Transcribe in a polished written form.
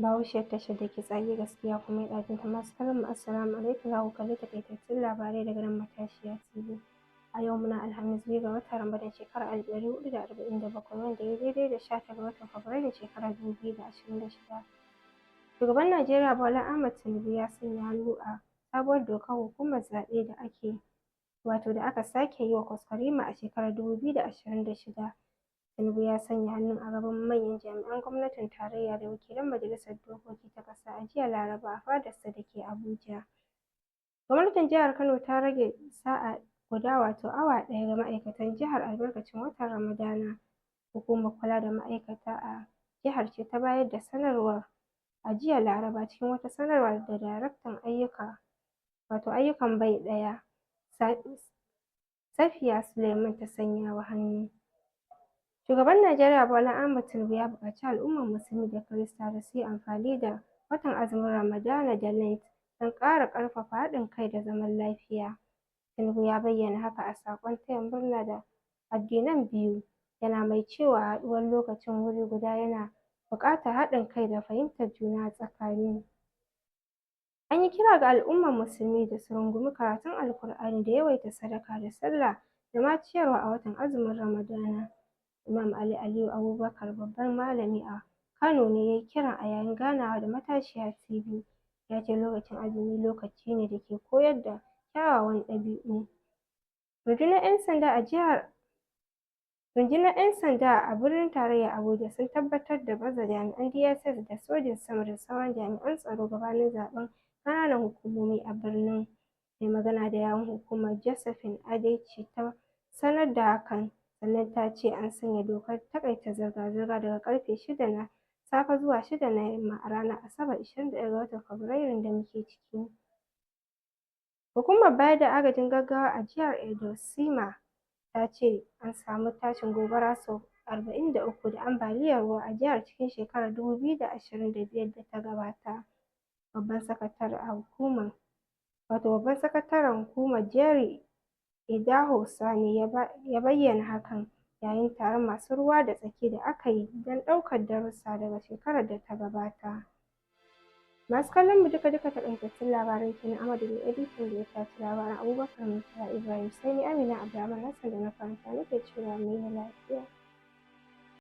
Bahaushiyar tashar da ke tsage gaskiya kuma ya ɗakinta. Masu kallon mu assalamu alaikum, za ku kalli taƙaitattun labarai daga nan Matashiya TV. A yau muna Alhamis 2 ga watan Ramadan shekarar 1447 wanda ya daidai da 19 ga watan Fabrairun shekarar 2026. Shugaban Najeriya Bola Ahmed Tinubu ya sanya hannu a sabuwar dokar hukumar zaɓe da aka sake yi wa kwaskwarima a shekarar 2026. Tinubu ya sanya hannun a gaban manyan jami'an gwamnatin tarayya da wakilan majalisar dokoki ta ƙasa a jiya Laraba a fadarsa da ke Abuja. Gwamnatin jihar Kano ta rage sa'a guda awa ɗaya ga ma'aikatan jihar albarkacin watan Ramadana. Hukumar kula da ma'aikata a jihar ce ta bayar da sanarwar a jiya Laraba cikin wata sanarwa da daraktan ayyukan bai ɗaya Safiya Suleiman ta sanya wa hannu. Shugaban Najeriya Bola Ahmed Tinubu ya buƙaci al'ummar Musulmi da Kirista da su yi amfani da watan azumin Ramadana da Lent don ƙara ƙarfafa haɗin kai da zaman lafiya. Tinubu ya bayyana haka a saƙon taya murna da addinan biyu, yana mai cewa haɗuwar lokacin wuri guda yana buƙatar haɗin kai da fahimtar juna a tsakani. An yi kira ga al'ummar Musulmi da su rungumi karatun Alƙur'ani da yawaita sadaka da sallah da ma ciyarwa a watan azumin Ramadana. Imam Ali Aliyu Abubakar, babban malami a Kano ne ya yi kiran a yayin ganawa da Matashiya TV. Ya ce lokacin azumi lokaci ne da ke koyar da kyawawan ɗabi'u. Rundunar 'yan sanda a birnin tarayya Abuja sun tabbatar da baza jami'an DSS da sojin sama da sauran jami'an tsaro gabanin zaɓen ƙananan hukumomi a birnin. Mai magana da yawun hukumar Josephine Adaichi ta sanar da hakan, sannan ta ce an sanya dokar taƙaita zirga-zirga daga ƙarfe 6 na safe zuwa 6 na yamma a ranar Asabar 21 ga watan Fabrairun da muke ciki. Hukumar bayar da agajin gaggawa a jihar Edo (SEMA) ta ce an samu tashin gobara sau 43 da ambaliyar ruwa a jihar cikin shekarar 2025 da ta gabata. Babban sakataren hukumar Jerry Idahosa ne ya bayyana hakan yayin taron masu ruwa da tsaki da aka yi don ɗaukar darussa daga shekarar da ta gabata. Masu kallon mu duka-duka taƙaitattun labaran kenan, a madadin editan da ya tace labaran Abubakar Murtala Ibrahim, sai ni Amina Abdulrahman Hassan da na karanta nake cewa mu yi lafiya.